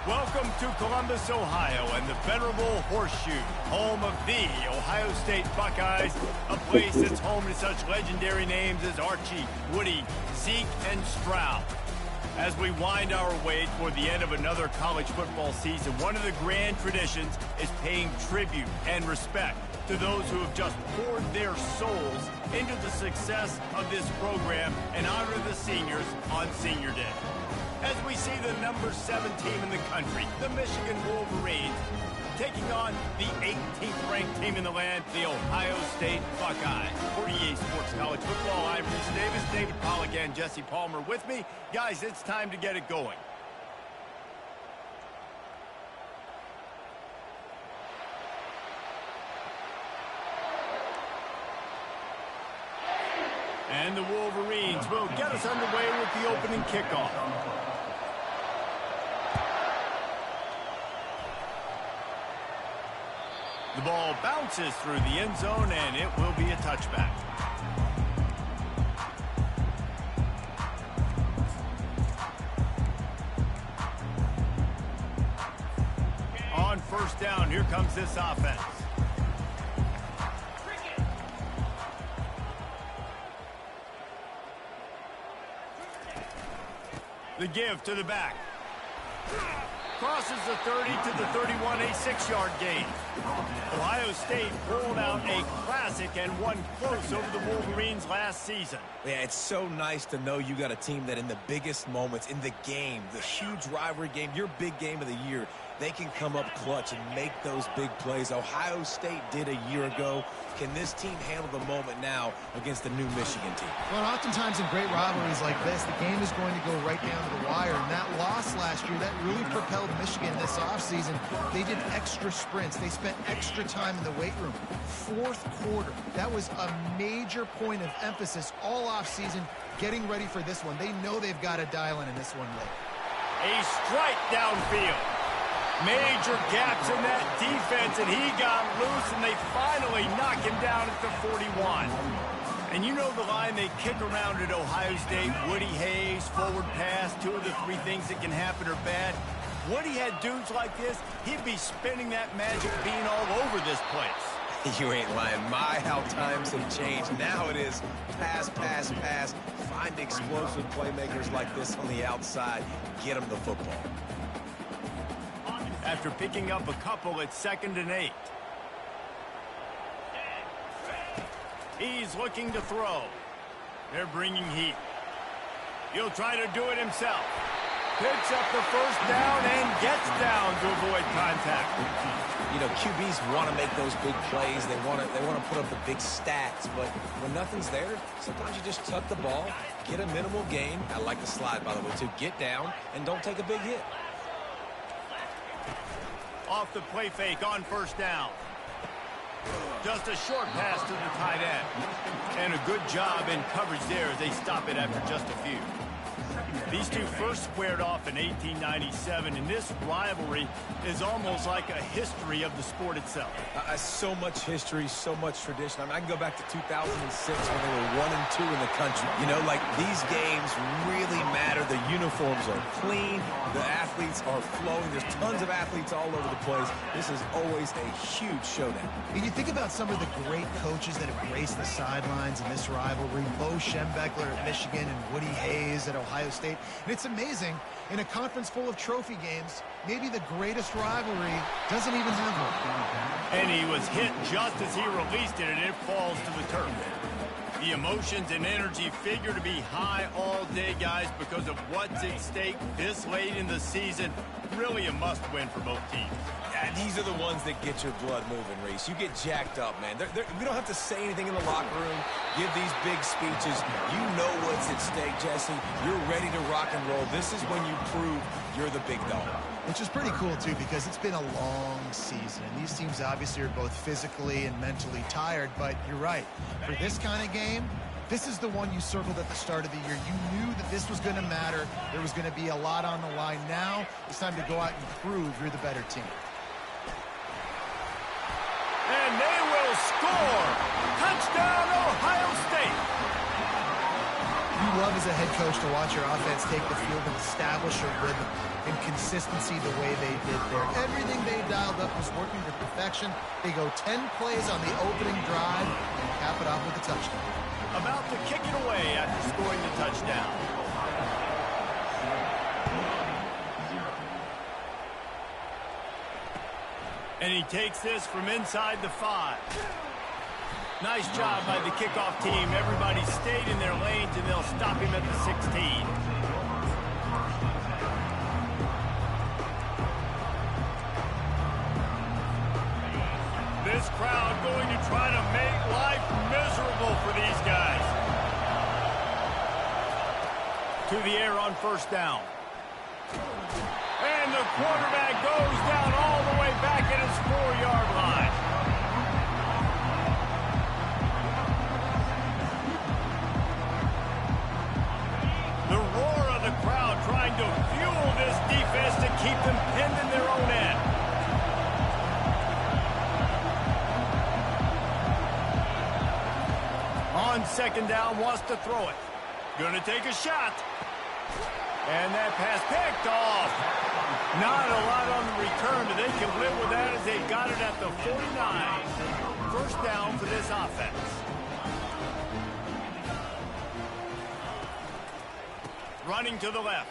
Welcome to Columbus, Ohio, and the venerable Horseshoe, home of the Ohio State Buckeyes, a place that's home to such legendary names as Archie, Woody, Zeke, and Stroud. As we wind our way toward the end of another college football season, one of the grand traditions is paying tribute and respect to those who have just poured their souls into the success of this program and honor the seniors on Senior Day. As we see the number 7 team in the country, the Michigan Wolverines, taking on the 18th ranked team in the land, the Ohio State Buckeyes. For EA Sports College Football, I'm Reese Davis, David Pollack, and Jesse Palmer with me. Guys, it's time to get it going. And the Wolverines will get us underway with the opening kickoff. The ball bounces through the end zone, and it will be a touchback. On first down, here comes this offense. The give to the back. Crosses the 30 to the 31, a 6-yard gain. Ohio State pulled out a classic and won close over the Wolverines last season. Yeah, it's so nice to know you got a team that in the biggest moments in the game, the huge rivalry game, your big game of the year, they can come up clutch and make those big plays. Ohio State did a year ago. Can this team handle the moment now against the new Michigan team? Well, oftentimes in great rivalries like this, the game is going to go right down to the wire. And that loss last year, that really propelled Michigan this offseason. They did extra sprints. They spent extra time in the weight room. Fourth quarter, that was a major point of emphasis all offseason, getting ready for this one. They know they've got to dial in this one late. A strike downfield. Major gaps in that defense, and he got loose, and they finally knock him down at the 41. And you know the line they kick around at Ohio State, Woody Hayes, forward pass, 2 of the 3 things that can happen are bad. Woody had dudes like this, he'd be spinning that magic bean all over this place. You ain't lying. My, how times have changed. Now it is pass, pass, pass. Find explosive playmakers like this on the outside. Get them the football. After picking up a couple at 2nd and 8. He's looking to throw. They're bringing heat. He'll try to do it himself. Picks up the first down and gets down to avoid contact. You know, QBs want to make those big plays. They want to put up the big stats. But when nothing's there, sometimes you just tuck the ball, get a minimal gain. I like the slide, by the way, too. Get down and don't take a big hit. Off the play fake on first down. Just a short pass to the tight end. And a good job in coverage there as they stop it after just a few. These two first squared off in 1897, and this rivalry is almost like a history of the sport itself. So much history, so much tradition. I mean, I can go back to 2006 when they were 1 and 2 in the country. You know, like, these games really matter. The uniforms are clean. The athletes are flowing. There's tons of athletes all over the place. This is always a huge showdown. And you think about some of the great coaches that have graced the sidelines in this rivalry. Bo Schembechler at Michigan and Woody Hayes at Ohio State. And it's amazing, in a conference full of trophy games, maybe the greatest rivalry doesn't even have one. And he was hit just as he released it, and it falls to the turf. The emotions and energy figure to be high all day, guys, because of what's at stake this late in the season. Really a must-win for both teams. Yeah, these are the ones that get your blood moving, Reese. You get jacked up, man. We don't have to say anything in the locker room, give these big speeches. You know what's at stake, Jesse. You're ready to rock and roll. This is when you prove you're the big dog. Which is pretty cool, too, because it's been a long season. And these teams obviously are both physically and mentally tired, but you're right. For this kind of game, this is the one you circled at the start of the year. You knew that this was going to matter. There was going to be a lot on the line. Now it's time to go out and prove you're the better team. And they will score! Touchdown, Ohio State! You love as a head coach to watch your offense take the field and establish a rhythm and consistency the way they did there. Everything they dialed up was working to perfection. They go 10 plays on the opening drive and cap it off with a touchdown. About to kick it away after scoring the touchdown. And he takes this from inside the 5. Nice job by the kickoff team. Everybody stayed in their lanes, and they'll stop him at the 16. This crowd going to try to make life miserable for these guys. To the air on first down. And the quarterback goes down all the way back at his 4-yard line. The roar of the crowd trying to fuel this defense to keep them pinned in their own end. On second down, wants to throw it. Gonna take a shot. And that pass picked off. Not a lot on the return, but they can live with that as they got it at the 49. First down for this offense. Running to the left.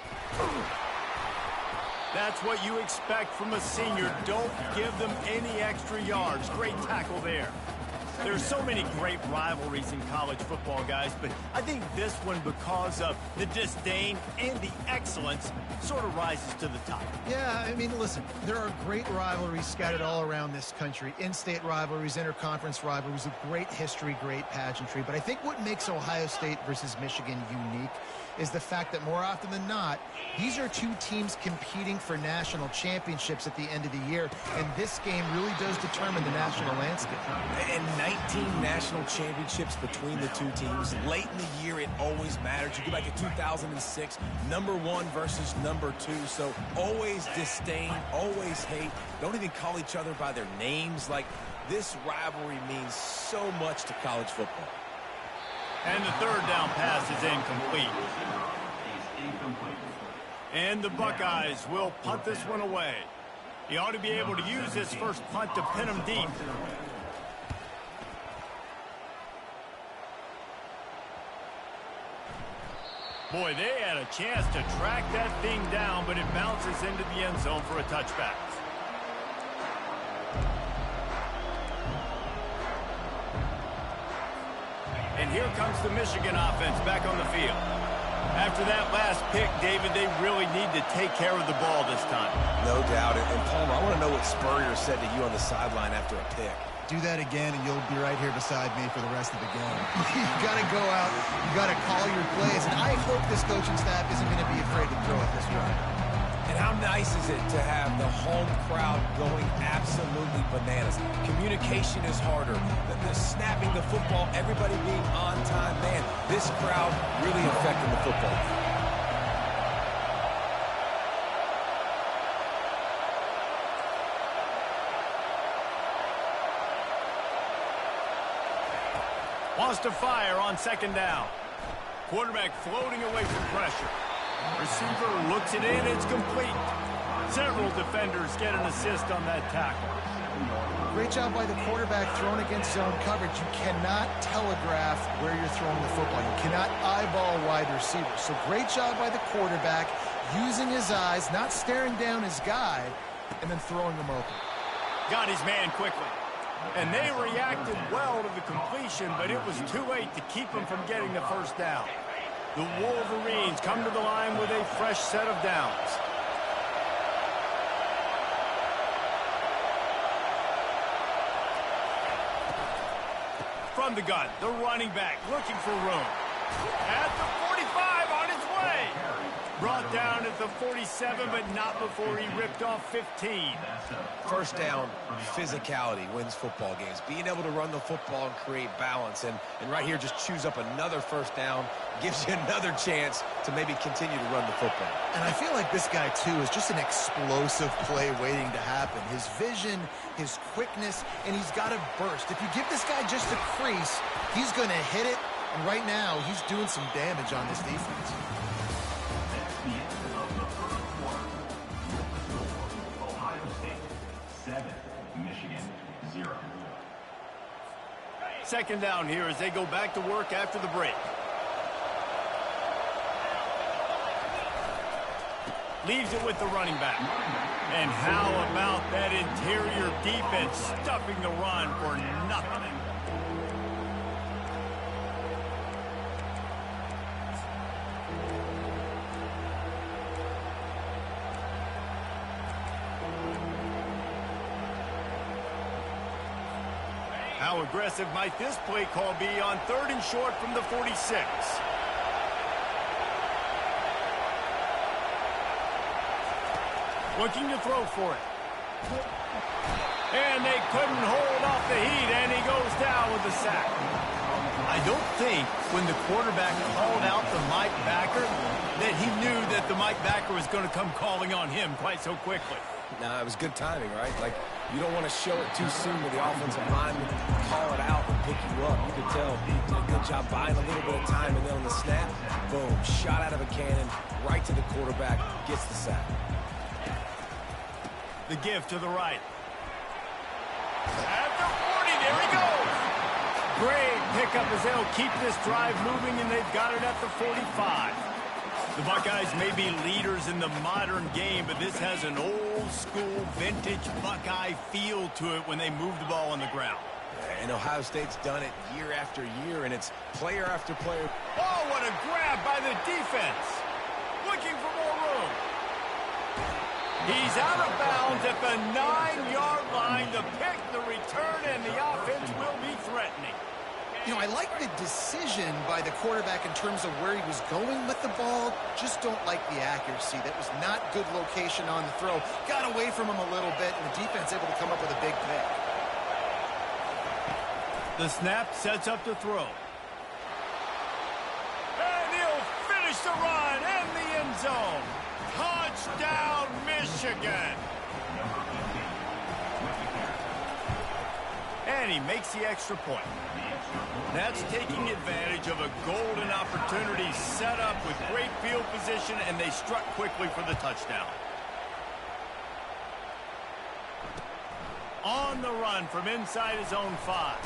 That's what you expect from a senior. Don't give them any extra yards. Great tackle there. There's so many great rivalries in college football, guys, but I think this one, because of the disdain and the excellence, sort of rises to the top. Yeah, I mean, listen, there are great rivalries scattered all around this country. In-state rivalries, interconference rivalries, with great history, great pageantry. But I think what makes Ohio State versus Michigan unique is the fact that more often than not, these are two teams competing for national championships at the end of the year, and this game really does determine the national landscape. And 19 national championships between the two teams. Late in the year, it always matters. You go back to 2006, #1 versus #2, so always disdain, always hate. Don't even call each other by their names. Like, this rivalry means so much to college football. And the third down pass is incomplete. And the Buckeyes will punt this one away. He ought to be able to use this first punt to pin him deep. Boy, they had a chance to track that thing down, but it bounces into the end zone for a touchback. And here comes the Michigan offense back on the field. After that last pick, David, they really need to take care of the ball this time. No doubt. And Palmer, I want to know what Spurrier said to you on the sideline after a pick. Do that again, and you'll be right here beside me for the rest of the game. You got to go out. You got to call your plays. And I hope this coaching staff isn't going to be afraid to throw it this drive. And how nice is it to have the home crowd going absolutely bananas? Communication is harder. The snapping the football, everybody being on time. Man, this crowd really affecting the football game. Wants to fire on second down. Quarterback floating away from pressure. Receiver looks it in. It's complete. Several defenders get an assist on that tackle. Great job by the quarterback throwing against zone coverage. You cannot telegraph where you're throwing the football. You cannot eyeball wide receivers. So great job by the quarterback using his eyes, not staring down his guy, and then throwing him open. Got his man quickly. And they reacted well to the completion, but it was too late to keep him from getting the first down. The Wolverines come to the line with a fresh set of downs. From the gun, the running back looking for room. At the 45, on his way. Brought down at the 47, but not before he ripped off 15. First down, physicality wins football games. Being able to run the football and create balance. And right here, just choose up another first down, gives you another chance to maybe continue to run the football. And I feel like this guy, too, is just an explosive play waiting to happen. His vision, his quickness, and he's got a burst. If you give this guy just a crease, he's going to hit it And right now, he's doing some damage on this defense. That's the end of the first quarter. Ohio State 7, Michigan 0. Second down here as they go back to work after the break. Leaves it with the running back. And how about that interior defense stuffing the run for nothing? How aggressive might this play call be on 3rd and short from the 46? Looking to throw for it. And they couldn't hold off the heat, and he goes down with the sack. I don't think when the quarterback called out the Mike backer that he knew that the Mike backer was going to come calling on him quite so quickly. Nah, it was good timing, right? Like, you don't want to show it too soon with the offensive lineman, call it out and pick you up. You could tell he did a good job buying a little bit of time, and then on the snap, boom, shot out of a cannon, right to the quarterback, gets the sack. The give to the right. At the 40, there he goes. Great pickup as they'll keep this drive moving, and they've got it at the 45. The Buckeyes may be leaders in the modern game, but this has an old-school, vintage Buckeye feel to it when they move the ball on the ground. And Ohio State's done it year after year, and it's player after player. Oh, what a grab by the defense. Looking for more room. He's out of bounds at the 9-yard line. The pick, the return, and the offense will be threatening. You know, I like the decision by the quarterback in terms of where he was going with the ball. Just don't like the accuracy. That was not good location on the throw. Got away from him a little bit, and the defense able to come up with a big pick. The snap sets up the throw. And he'll finish the run in the end zone. Touchdown, Michigan. And he makes the extra point. That's taking advantage of a golden opportunity set up with great field position, and they struck quickly for the touchdown. On the run from inside his own 5.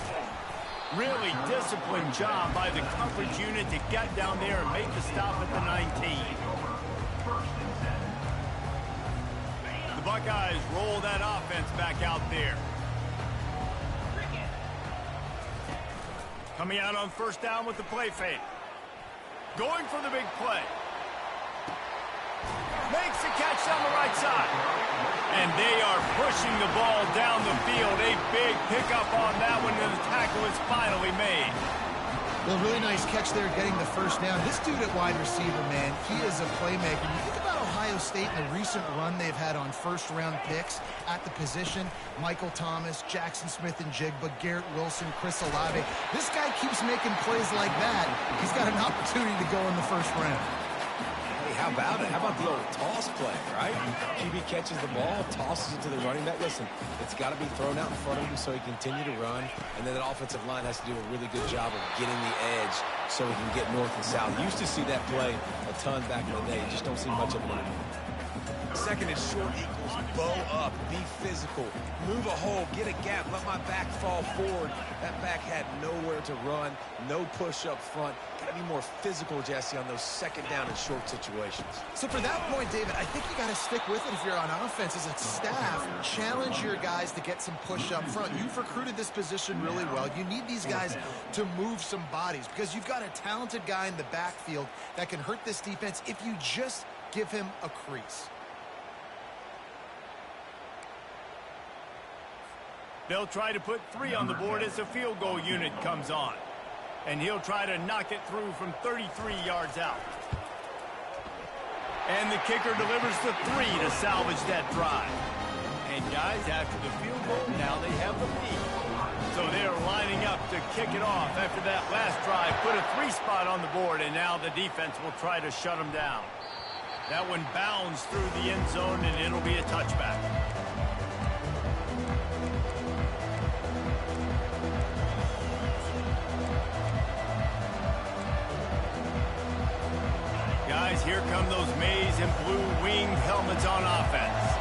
Really disciplined job by the coverage unit to get down there and make the stop at the 19. The Buckeyes roll that offense back out there. Coming out on first down with the play fake. Going for the big play. Makes the catch down the right side. And they are pushing the ball down the field. A big pickup on that one, and the tackle is finally made. Well, really nice catch there getting the first down. This dude at wide receiver, man, he is a playmaker. You think about Ohio State and the recent run they've had on first-round picks at the position. Michael Thomas, Jackson Smith-Njigba, Garrett Wilson, Chris Olave. This guy keeps making plays like that. He's got an opportunity to go in the first round. Hey, how about it? How about the old toss play, right? QB catches the ball, tosses it to the running back. Listen, it's got to be thrown out in front of him so he can continue to run. And then that offensive line has to do a really good job of getting the edge so he can get north and south. Used to see that play a ton back in the day. You just don't see much of it anymore. Second and short equals bow up, be physical, move a hole, get a gap, let my back fall forward. That back had nowhere to run, no push up front. Got to be more physical, Jesse, on those second down and short situations. So for that point, David, I think you got to stick with it if you're on offense as a staff. Challenge your guys to get some push up front. You've recruited this position really well. You need these guys to move some bodies because you've got a talented guy in the backfield that can hurt this defense if you just give him a crease. They'll try to put 3 on the board as the field goal unit comes on. And he'll try to knock it through from 33 yards out. And the kicker delivers the 3 to salvage that drive. And guys, after the field goal, now they have the lead. So they're lining up to kick it off after that last drive. Put a 3 spot on the board, and now the defense will try to shut them down. That one bounds through the end zone, and it'll be a touchback. Buckeyes, here come those maize and blue winged helmets on offense.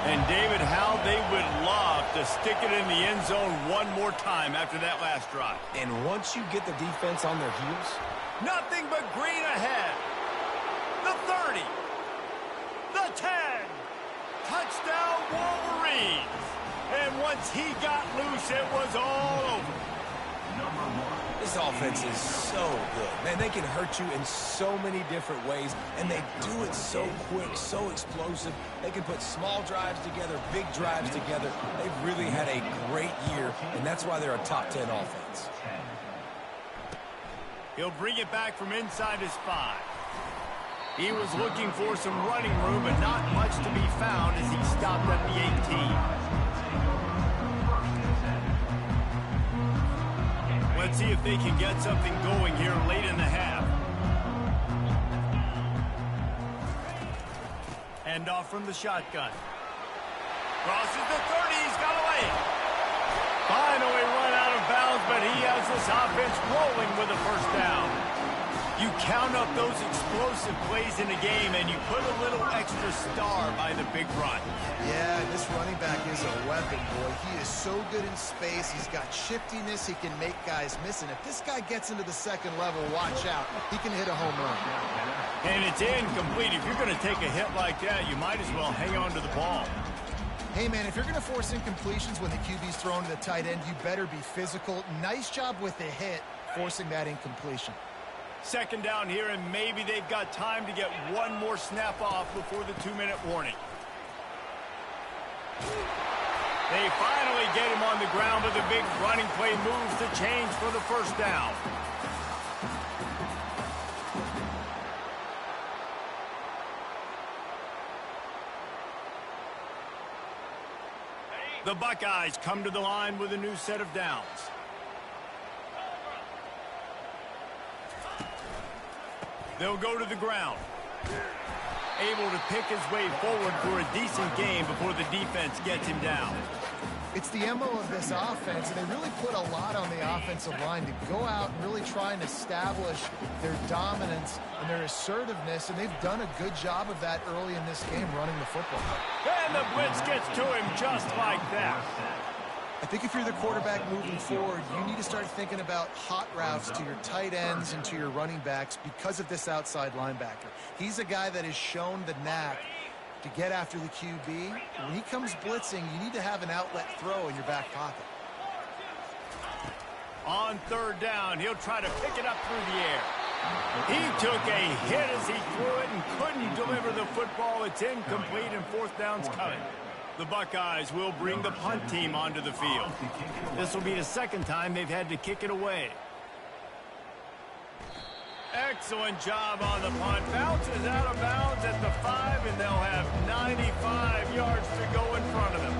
And David, how they would love to stick it in the end zone one more time after that last drive. And once you get the defense on their heels, nothing but green ahead. The 30. The 10. Touchdown Wolverines. And once he got loose, it was all over. this offense is so good. Man, they can hurt you in so many different ways, and they do it so quick, so explosive. They can put small drives together, big drives together. They've really had a great year, and that's why they're a top 10 offense. He'll bring it back from inside his 5. He was looking for some running room, but not much to be found as he stopped at the 18. Let's see if they can get something going here late in the half. Hand off from the shotgun. Crosses the 30, he's got away. Finally run out of bounds, but he has this offense rolling with a first down. You count up those explosive plays in a game, and you put a little extra star by the big run. Yeah, this running back is a weapon, boy. He is so good in space. He's got shiftiness. He can make guys miss. And if this guy gets into the second level, watch out. He can hit a home run. And it's incomplete. If you're going to take a hit like that, you might as well hang on to the ball. Hey, man, if you're going to force incompletions when the QB's thrown to the tight end, you better be physical. Nice job with the hit, forcing that incompletion. Second down here, and maybe they've got time to get one more snap off before the 2-minute warning. They finally get him on the ground, but the big running play moves the chains for the first down. The Buckeyes come to the line with a new set of downs. They'll go to the ground. Able to pick his way forward for a decent game before the defense gets him down. It's the MO of this offense, and they really put a lot on the offensive line to go out and really try and establish their dominance and their assertiveness, and they've done a good job of that early in this game running the football. And the blitz gets to him just like that. I think if you're the quarterback moving forward, you need to start thinking about hot routes to your tight ends and to your running backs because of this outside linebacker. He's a guy that has shown the knack to get after the QB. When he comes blitzing, you need to have an outlet throw in your back pocket. On third down, he'll try to pick it up through the air. He took a hit as he threw it and couldn't deliver the football. It's incomplete, and fourth down's coming. The Buckeyes will bring the punt team onto the field. This will be the second time they've had to kick it away. Excellent job on the punt. Bounces out of bounds at the 5, and they'll have 95 yards to go in front of them.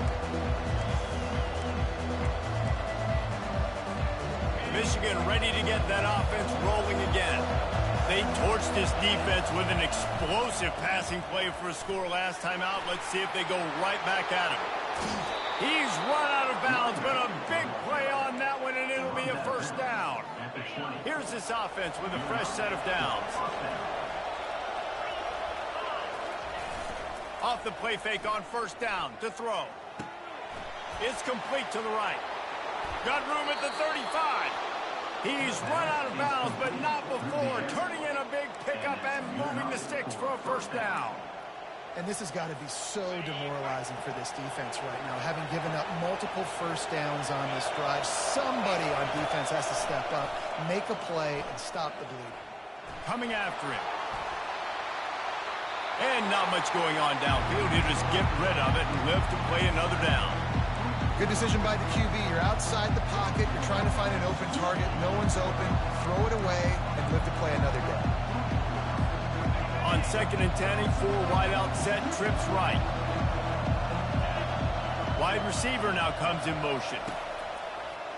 Michigan ready to get that offense rolling again. They torched this defense with an explosive passing play for a score last time out. Let's see if they go right back at him. He's run out of bounds, but a big play on that one, and it'll be a first down. Here's this offense with a fresh set of downs. Off the play fake on first down to throw. It's complete to the right. Got room at the 35. He's run out of bounds, but not before. Turning in a big pickup and moving the sticks for a first down. And this has got to be so demoralizing for this defense right now, having given up multiple first downs on this drive. Somebody on defense has to step up, make a play, and stop the bleed. Coming after him. And not much going on downfield. He'll just get rid of it and live to play another down. Good decision by the QB. You're outside the pocket. You're trying to find an open target. No one's open. Throw it away and live to play another day. On 2nd and 10, a 4 wide out set, trips right. Wide receiver now comes in motion.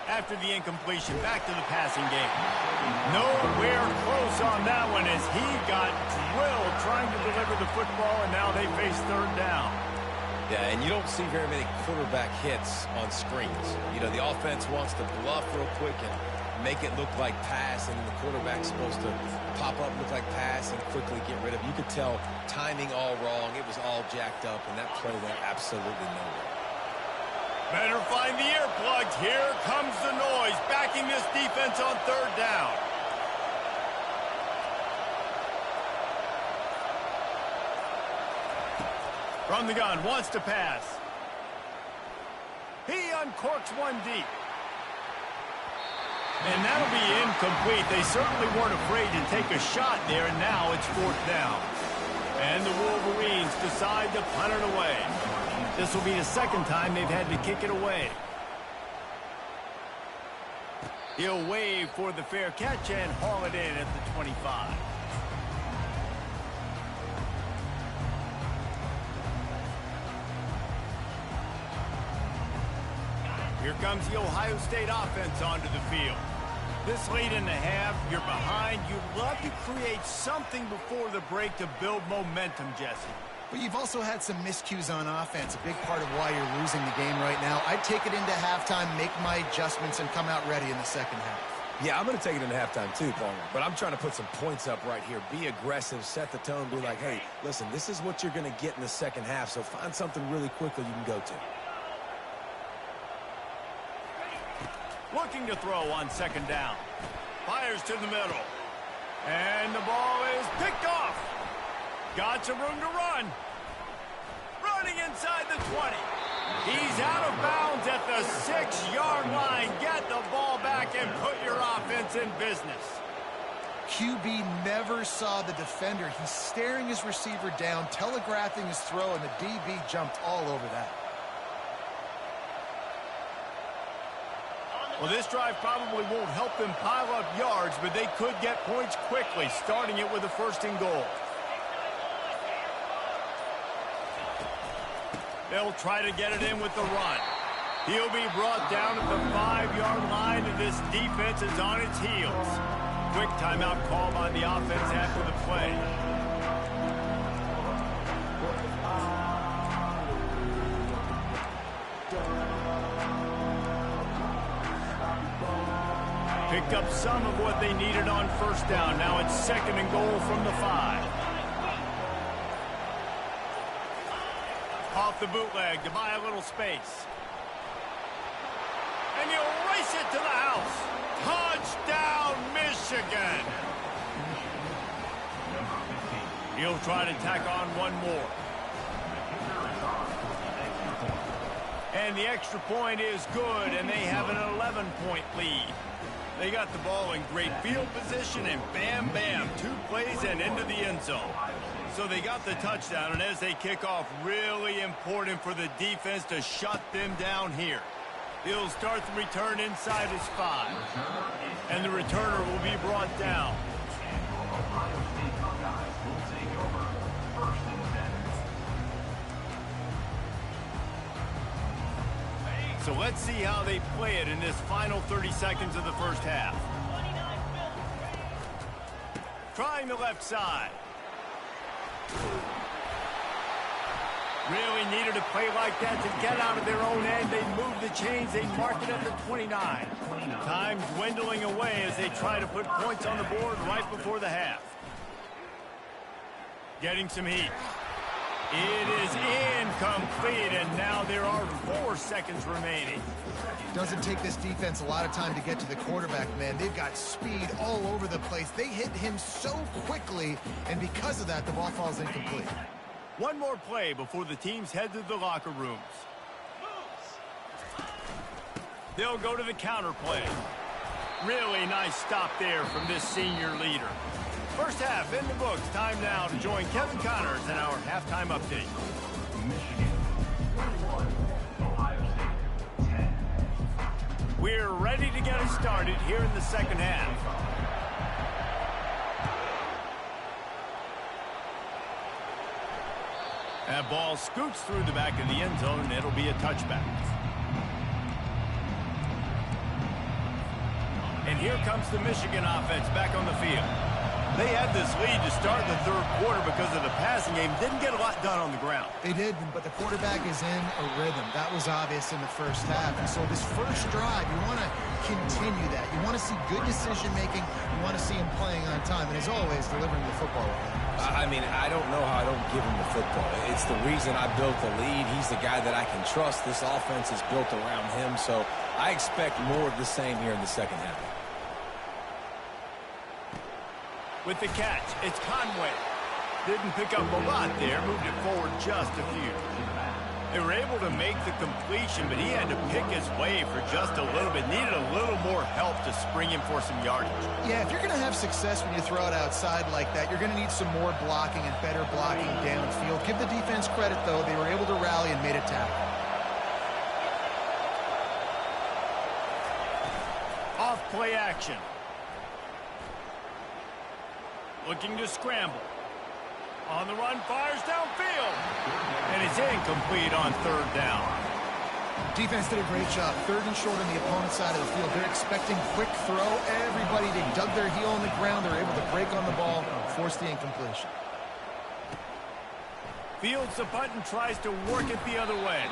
After the incompletion, back to the passing game. Nowhere close on that one as he got drilled trying to deliver the football, and now they face third down. Yeah, and you don't see very many quarterback hits on screens. You know, the offense wants to bluff real quick and make it look like pass, and then the quarterback's supposed to pop up, look like pass, and quickly get rid of it. You could tell timing all wrong. It was all jacked up, and that play went absolutely nowhere. Better find the earplugs. Here comes the noise, backing this defense on third down. From the gun, wants to pass. He uncorks one deep. And that'll be incomplete. They certainly weren't afraid to take a shot there, and now it's fourth down. And the Wolverines decide to punt it away. This will be the second time they've had to kick it away. He'll wave for the fair catch and haul it in at the 25. Here comes the Ohio State offense onto the field. This late in the half, you're behind. You'd love to create something before the break to build momentum, Jesse. But you've also had some miscues on offense, a big part of why you're losing the game right now. I'd take it into halftime, make my adjustments, and come out ready in the second half. Yeah, I'm going to take it into halftime too, Paul. But I'm trying to put some points up right here. Be aggressive, set the tone, be like, hey, listen, this is what you're going to get in the second half, so find something really quickly you can go to. Looking to throw on second down. Fires to the middle. And the ball is picked off. Got some room to run. Running inside the 20. He's out of bounds at the 6-yard line. Get the ball back and put your offense in business. QB never saw the defender. He's staring his receiver down, telegraphing his throw, and the DB jumped all over that. Well, this drive probably won't help them pile up yards, but they could get points quickly, starting it with a first and goal. They'll try to get it in with the run. He'll be brought down at the 5-yard line, and this defense is on its heels. Quick timeout call by the offense after the play. Picked up some of what they needed on first down. Now it's second and goal from the 5. Off the bootleg to buy a little space. And he'll race it to the house. Touchdown, Michigan. He'll try to tack on one more. And the extra point is good, and they have an 11-point lead. They got the ball in great field position, and bam, bam, 2 plays and into the end zone. So they got the touchdown, and as they kick off, really important for the defense to shut them down here. He'll start the return inside his 5. And the returner will be brought down. So let's see how they play it in this final 30 seconds of the first half. Trying the left side. Really needed a play like that to get out of their own end. They moved the chains. They marked it at the 29. Time dwindling away as they try to put points on the board right before the half. Getting some heat. It is incomplete, and now there are 4 seconds remaining. Doesn't take this defense a lot of time to get to the quarterback, man. They've got speed all over the place. They hit him so quickly, and because of that, the ball falls incomplete. One more play before the teams head to the locker rooms. They'll go to the counter play. Really nice stop there from this senior leader. First half in the books. Time now to join Kevin Connors in our halftime update. Michigan 21, Ohio State 10. We're ready to get it started here in the second half. That ball scoots through the back of the end zone, and it'll be a touchback. And here comes the Michigan offense back on the field. They had this lead to start the third quarter because of the passing game. Didn't get a lot done on the ground. They did, but the quarterback is in a rhythm. That was obvious in the first half. And so this first drive, you want to continue that. You want to see good decision-making. You want to see him playing on time. And as always, delivering the football. I mean, I don't know how I don't give him the football. It's the reason I built the lead. He's the guy that I can trust. This offense is built around him. So I expect more of the same here in the second half. With the catch, it's Conway. Didn't pick up a lot there, moved it forward just a few. They were able to make the completion, but he had to pick his way for just a little bit. Needed a little more help to spring him for some yardage. Yeah, if you're going to have success when you throw it outside like that, you're going to need some more blocking and better blocking downfield. Give the defense credit, though. They were able to rally and made a tackle. Off play action. Looking to scramble. On the run, fires downfield. And it's incomplete on third down. Defense did a great job. Third and short on the opponent's side of the field. They're expecting quick throw. Everybody, they dug their heel on the ground. They're able to break on the ball, force the incompletion. Fields the punt and tries to work it the other way.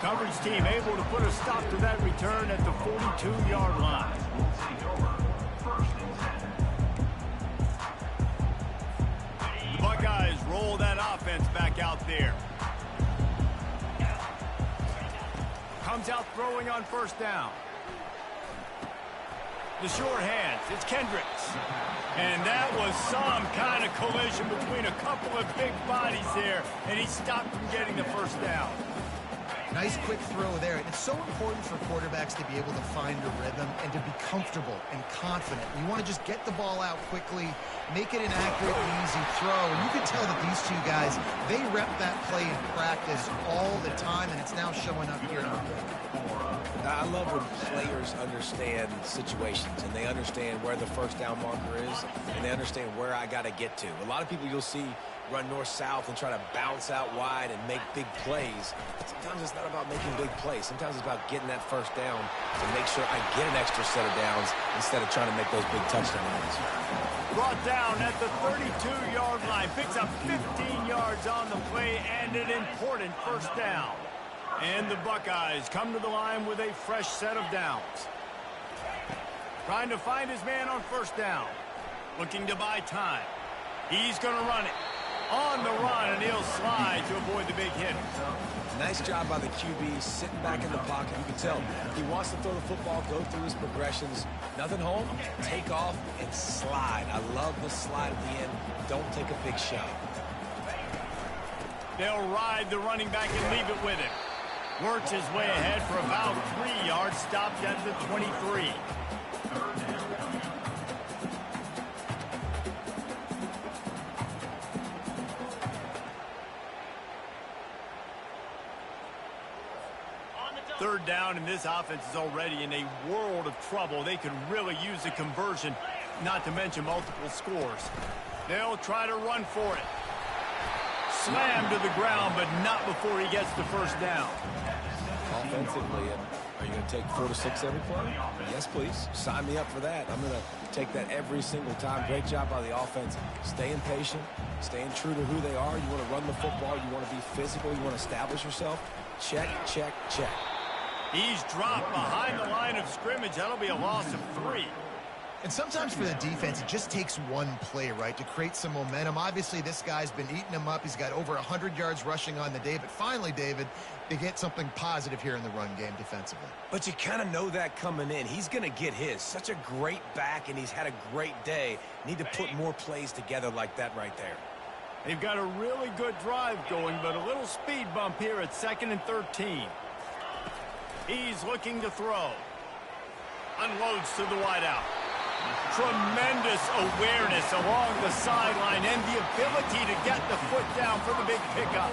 Coverage team able to put a stop to that return at the 42-yard line. The Buckeyes roll that offense back out there. Comes out throwing on first down. The short hands, it's Kendricks. And that was some kind of collision between a couple of big bodies there, and he stopped from getting the first down. Nice quick throw there. It's so important for quarterbacks to be able to find a rhythm and to be comfortable and confident. You want to just get the ball out quickly, make it an accurate, easy throw. And you can tell that these two guys, they rep that play in practice all the time, and it's now showing up here on the field. I love when players understand situations and they understand where the first down marker is and they understand where I got to get to. A lot of people you'll see run north-south and try to bounce out wide and make big plays. Sometimes it's not about making big plays. Sometimes it's about getting that first down to make sure I get an extra set of downs instead of trying to make those big touchdown runs. Brought down at the 32-yard line. Picks up 15 yards on the play and an important first down. And the Buckeyes come to the line with a fresh set of downs. Trying to find his man on first down. Looking to buy time. He's going to run it. On the run, and he'll slide to avoid the big hit. Nice job by the QB, sitting back in the pocket. You can tell he wants to throw the football, go through his progressions. Nothing home, take off, and slide. I love the slide at the end. Don't take a big shot. They'll ride the running back and leave it with him. Works his way ahead for about 3 yards, stopped at the 23. Third down, and this offense is already in a world of trouble. They could really use a conversion, not to mention multiple scores. They'll try to run for it. Slammed to the ground, but not before he gets the first down. Offensively, are you going to take 4 to 6 every play? Yes, please. Sign me up for that. I'm going to take that every single time. Great job by the offense. Staying patient, staying true to who they are. You want to run the football. You want to be physical. You want to establish yourself. Check, check, check. He's dropped behind the line of scrimmage. That'll be a loss of 3. And sometimes for the defense, it just takes one play, right, to create some momentum. Obviously, this guy's been eating him up. He's got over 100 yards rushing on the day. But finally, David, they get something positive here in the run game defensively. But you kind of know that coming in. He's going to get his. Such a great back, and he's had a great day. Need to put more plays together like that right there. They've got a really good drive going, but a little speed bump here at 2nd and 13. He's looking to throw. Unloads to the wideout. Tremendous awareness along the sideline and the ability to get the foot down for the big pickup.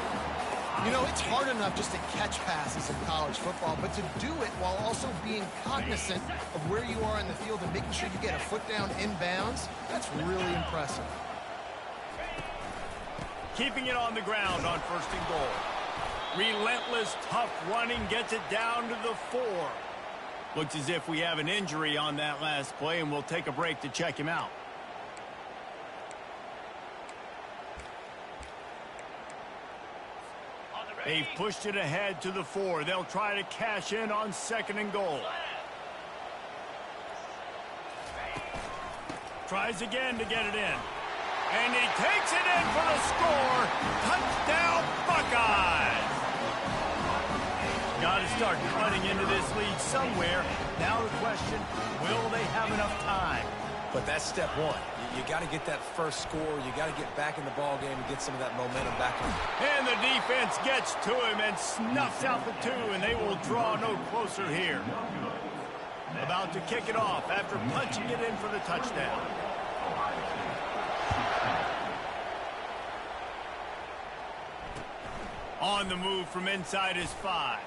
You know, it's hard enough just to catch passes in college football, but to do it while also being cognizant of where you are in the field and making sure you get a foot down inbounds, that's really impressive. Keeping it on the ground on 1st and goal. Relentless, tough running gets it down to the 4. Looks as if we have an injury on that last play, and we'll take a break to check him out. They've pushed it ahead to the 4. They'll try to cash in on 2nd and goal. Tries again to get it in. And he takes it in for the score. Touchdown, Buckeyes! Got to start cutting into this lead somewhere. Now the question, will they have enough time? But that's step one. You got to get that first score. You got to get back in the ball game and get some of that momentum back in. And the defense gets to him and snuffs out the 2, and they will draw no closer here. About to kick it off after punching it in for the touchdown. On the move from inside his 5.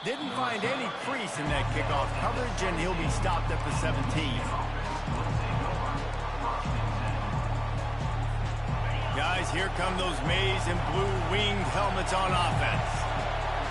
Didn't find any crease in that kickoff coverage, and he'll be stopped at the 17. Guys, here come those maize and blue winged helmets on offense.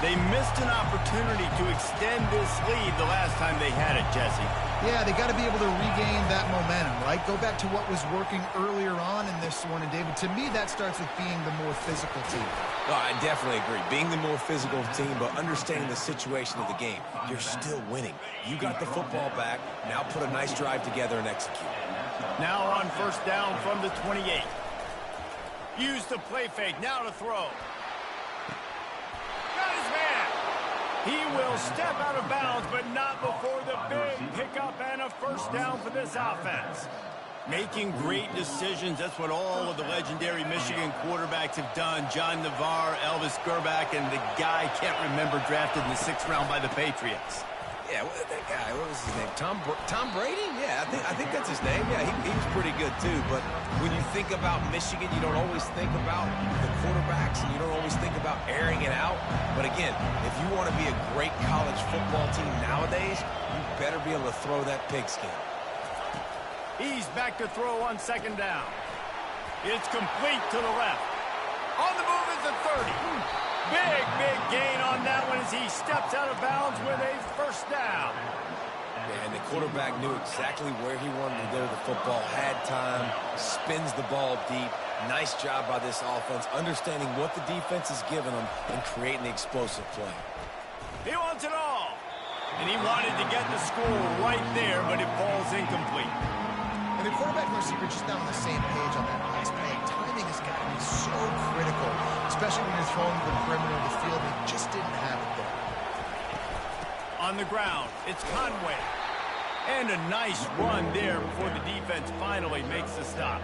They missed an opportunity to extend this lead the last time they had it, Jesse. Yeah, they got to be able to regain that momentum, right? Go back to what was working earlier on in this one. And, David, to me, that starts with being the more physical team. Oh, I definitely agree. Being the more physical team, but understanding the situation of the game. You're still winning. You got the football back. Now put a nice drive together and execute. Now on 1st down from the 28. Use the play fake. Now to throw. Got his man. He will step out of bounds, but not before the big pickup and a 1st down for this offense. Making great decisions. That's what all of the legendary Michigan quarterbacks have done. John Navarre, Elvis Gerbach, and the guy can't remember drafted in the 6th round by the Patriots. Yeah, that guy, what was his name? Tom Brady? Yeah, I think that's his name. Yeah, he was pretty good too. But when you think about Michigan, you don't always think about the quarterbacks, and you don't always think about airing it out. But again, if you want to be a great college football team nowadays, you better be able to throw that pigskin. He's back to throw on 2nd down. It's complete to the left. On the move is the 30. Big gain on that one as he steps out of bounds with a 1st down. Yeah, and the quarterback knew exactly where he wanted to go to the football, had time, spins the ball deep. Nice job by this offense, understanding what the defense is giving them and creating the explosive play. He wants it all. And he wanted to get the score right there, but it falls incomplete. And the quarterback and receiver just not on the same page on that pass play. Timing has got to be so critical, especially when you're throwing to the perimeter of the field. They just didn't have it there. On the ground, it's Conway. And a nice run there before the defense finally makes the stop.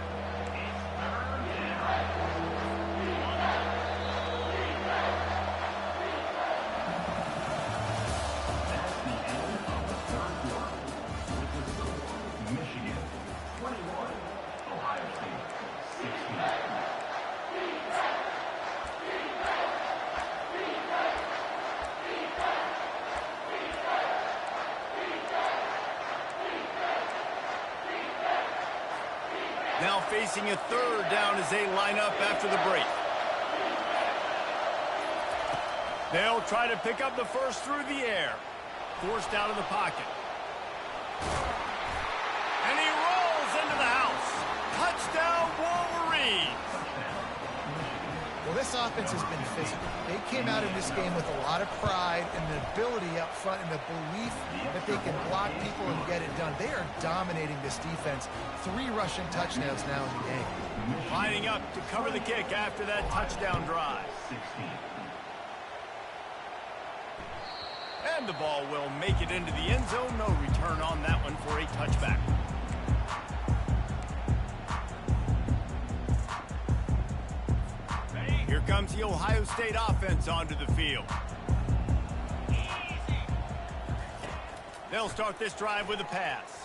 Now facing a 3rd down as they line up after the break. They'll try to pick up the 1st through the air. Forced out of the pocket. And he rolls into the house. Touchdown, Wolverines. Well, this offense has been physical. They came out in this game with a lot of pride and the ability up front and the belief that they can block people and get it done. They are dominating this defense. 3 rushing touchdowns now in the game. Lining up to cover the kick after that touchdown drive. And the ball will make it into the end zone. No return on that one for a touchback. Here comes the Ohio State offense onto the field. They'll start this drive with a pass.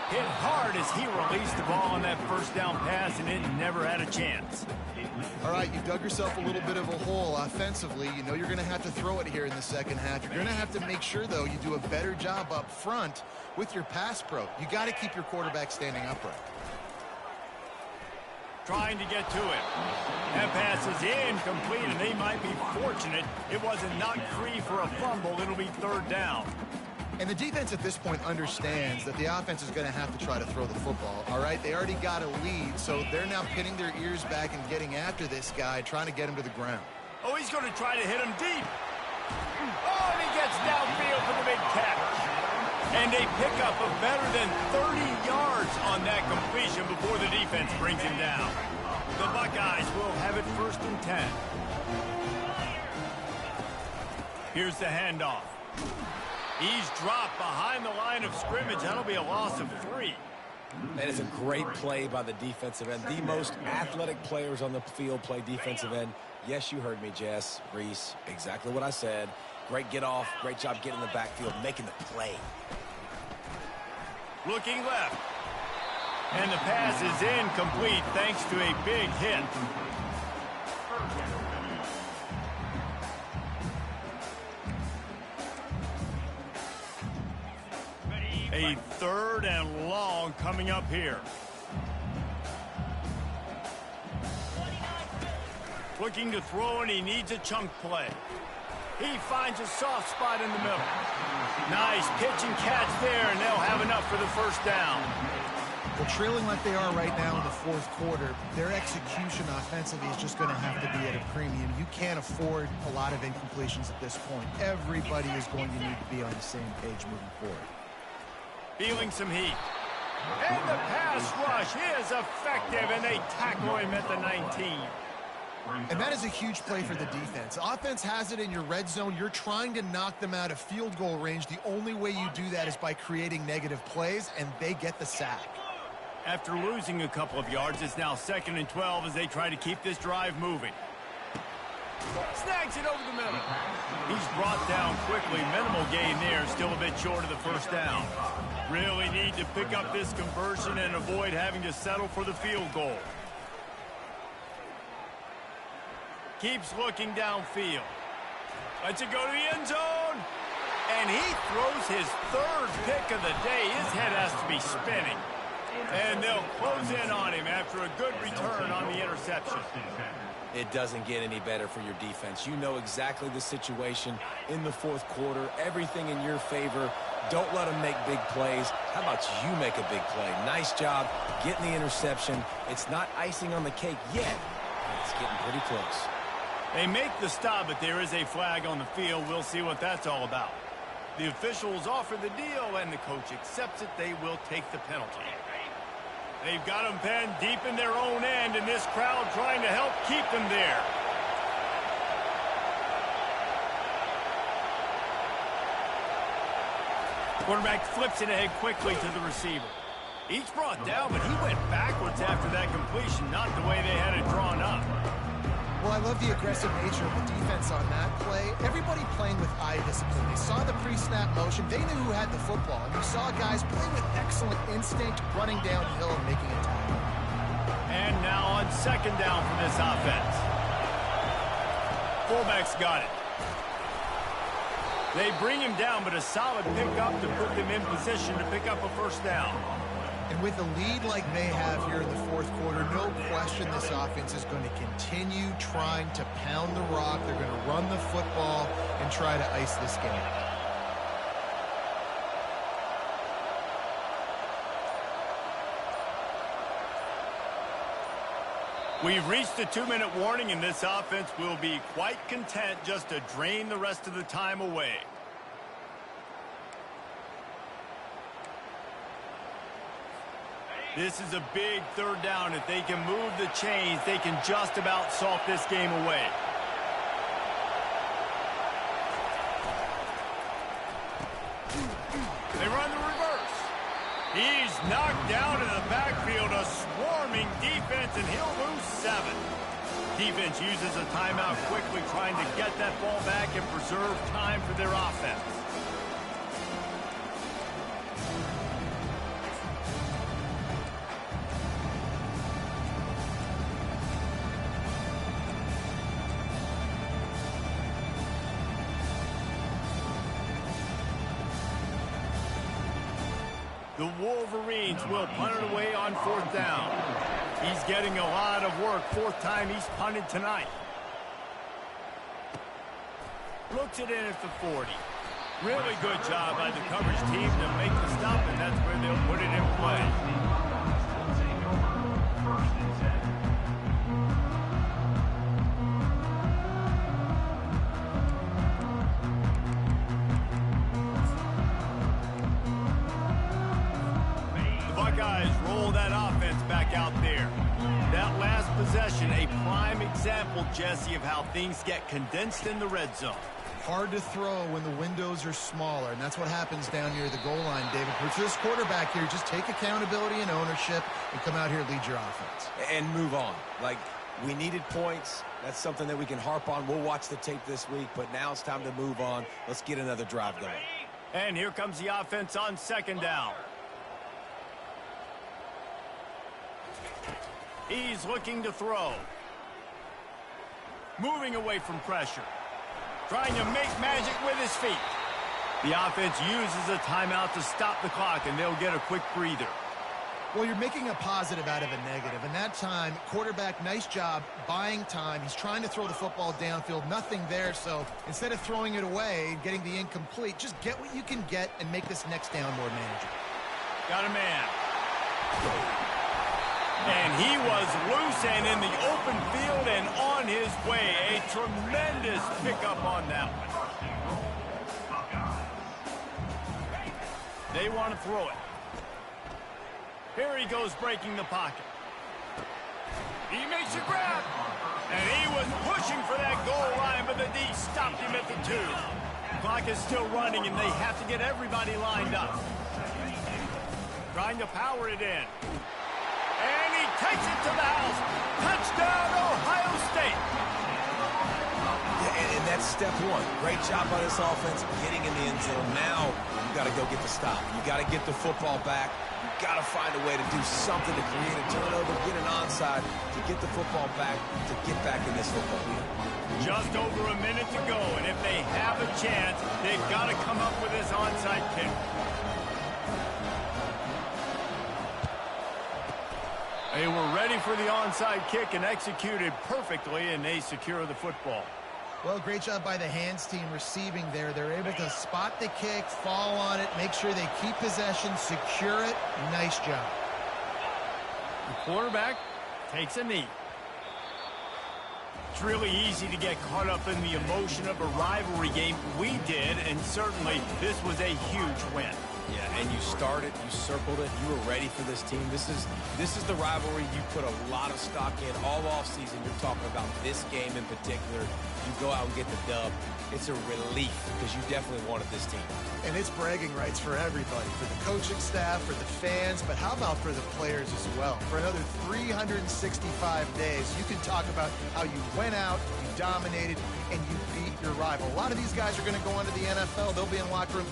Hit hard as he released the ball on that 1st down pass, and it never had a chance. All right, you dug yourself a little bit of a hole offensively. You know you're going to have to throw it here in the 2nd half. You're going to have to make sure, though, you do a better job up front with your pass pro. You got to keep your quarterback standing upright. Trying to get to it. That pass is incomplete, and they might be fortunate it wasn't knocked free for a fumble. It'll be 3rd down. And the defense at this point understands that the offense is going to have to try to throw the football, all right? They already got a lead, so they're now pinning their ears back and getting after this guy, trying to get him to the ground. Oh, he's going to try to hit him deep. Oh, and he gets downfield for the big catch. And they pick up a better than 30 yards on that completion before the defense brings him down. The Buckeyes will have it 1st and 10. Here's the handoff. He's dropped behind the line of scrimmage. That'll be a loss of 3. That is a great play by the defensive end. The most athletic players on the field play defensive end. Yes, you heard me, Jess, Reese. Exactly what I said. Great get off. Great job getting in the backfield, making the play. Looking left. And the pass is incomplete thanks to a big hit. A 3rd and long coming up here. Looking to throw, and he needs a chunk play. He finds a soft spot in the middle. Nice pitch and catch there, and they'll have enough for the 1st down. Well, trailing like they are right now in the 4th quarter, their execution offensively is just going to have to be at a premium. You can't afford a lot of incompletions at this point. Everybody is going to need to be on the same page moving forward. Feeling some heat. And the pass rush is effective, and they tackle him at the 19. And that is a huge play for the defense. Offense has it in your red zone. You're trying to knock them out of field goal range. The only way you do that is by creating negative plays, and they get the sack. After losing a couple of yards, it's now 2nd and 12 as they try to keep this drive moving. Snags it over the middle. He's brought down quickly. Minimal gain there, still a bit short of the 1st down. Really need to pick up this conversion and avoid having to settle for the field goal. Keeps looking downfield. Lets it go to the end zone. And he throws his 3rd pick of the day. His head has to be spinning. And they'll close in on him after a good return on the interception. It doesn't get any better for your defense. You know exactly the situation in the 4th quarter. Everything in your favor. Don't let them make big plays. How about you make a big play? Nice job getting the interception. It's not icing on the cake yet. It's getting pretty close. They make the stop, but there is a flag on the field. We'll see what that's all about. The officials offer the deal, and the coach accepts it. They will take the penalty. They've got them penned deep in their own end, and this crowd trying to help keep them there. Quarterback flips it ahead quickly to the receiver. Each brought down, but he went backwards after that completion, not the way they had it drawn up. Well, I love the aggressive nature of the defense on that play. Everybody playing with eye discipline. They saw the pre-snap motion. They knew who had the football. And you saw guys playing with excellent instinct, running downhill and making a tackle. And now on 2nd down for this offense. Fullback's got it. They bring him down, but a solid pickup to put them in position to pick up a 1st down. And with a lead like they have here in the 4th quarter, no question this offense is going to continue trying to pound the rock. They're going to run the football and try to ice this game. We've reached the 2-minute warning, and this offense will be quite content just to drain the rest of the time away. This is a big 3rd down. If they can move the chains, they can just about salt this game away. They run the reverse. He's knocked down in the backfield, a swarming defense, and he'll lose 7. Defense uses a timeout quickly, trying to get that ball back and preserve time for their offense. The Wolverines will punt it away on 4th down. He's getting a lot of work. 4th time he's punted tonight. Looks it in at the 40. Really good job by the coverage team to make the stop, and that's where they'll put it in play. Buckeyes roll that offense back out there. That last possession, a prime example, Jesse, of how things get condensed in the red zone. Hard to throw when the windows are smaller, and that's what happens down near the goal line, David. For this quarterback here, just take accountability and ownership and come out here and lead your offense. And move on. Like, we needed points. That's something that we can harp on. We'll watch the tape this week, but now it's time to move on. Let's get another drive going. And here comes the offense on second down. He's looking to throw. Moving away from pressure. Trying to make magic with his feet. The offense uses a timeout to stop the clock, and they'll get a quick breather. Well, you're making a positive out of a negative. And that time, quarterback, nice job buying time. He's trying to throw the football downfield. Nothing there, so instead of throwing it away and getting the incomplete, just get what you can get and make this next down more manageable. Got a man. And he was loose and in the open field and on his way. A tremendous pickup on that one. They want to throw it. Here he goes breaking the pocket. He makes a grab. And he was pushing for that goal line, but the D stopped him at the 2. The clock is still running, and they have to get everybody lined up. Trying to power it in. And he takes it to the house. Touchdown, Ohio State. Yeah, and that's step one. Great job by this offense getting in the end zone. Now you got to go get the stop. You got to get the football back. You got to find a way to do something to create a turnover, get an onside, to get the football back, to get back in this football game. Just over a minute to go, and if they have a chance, they've got to come up with this onside kick. They were ready for the onside kick and executed perfectly, and they secure the football. Well, great job by the hands team receiving there. They're able to spot the kick, fall on it, make sure they keep possession, secure it. Nice job. The quarterback takes a knee. It's really easy to get caught up in the emotion of a rivalry game. We did, and certainly this was a huge win. Yeah, and you started, you circled it, you were ready for this team. This is the rivalry you put a lot of stock in all offseason. You're talking about this game in particular. You go out and get the dub. It's a relief because you definitely wanted this team. And it's bragging rights for everybody, for the coaching staff, for the fans, but how about for the players as well? For another 365 days, you can talk about how you went out, you dominated, and you beat your rival. A lot of these guys are going to go into the NFL. They'll be in locker room